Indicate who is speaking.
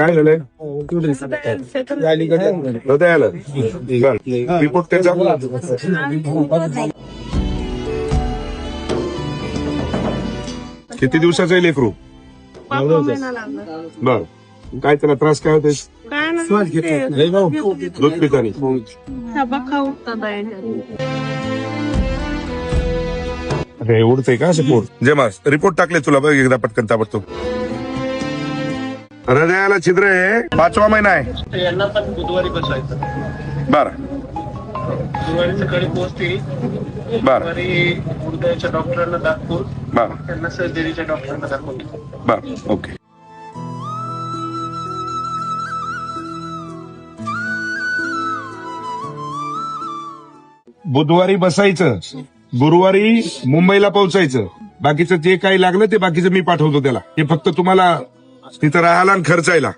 Speaker 1: काय झालंय हृदयाला रिपोर्ट त्याचा किती दिवसाचं आहे लेकरू? बर काय त्याला त्रास काय होते? दूध पितानी अरे उडते का असं पोट? जे मास रिपोर्ट टाकले तुला बघ एकदा पटकन ताबडतोब. हृदयाला छिद्र आहे, 5वा महिना आहे.
Speaker 2: यांना पण बुधवारी बसवायचं.
Speaker 1: बरं
Speaker 2: बुधवारी सकाळी पोहोचतील.
Speaker 1: बरं
Speaker 2: बुधवारी हृदयाच्या डॉक्टरांना दाखवून
Speaker 1: बरं
Speaker 2: त्यांना सर्जरीच्या डॉक्टरांना दाखवून.
Speaker 1: बरं ओके. बुधवारी बसायचं, गुरुवारी मुंबईला पोहोचायचं. बाकीचं जे काही लागलं ते बाकीचं मी पाठवतो त्याला. हे फक्त तुम्हाला तिथं राहायला आणि खर्चायला.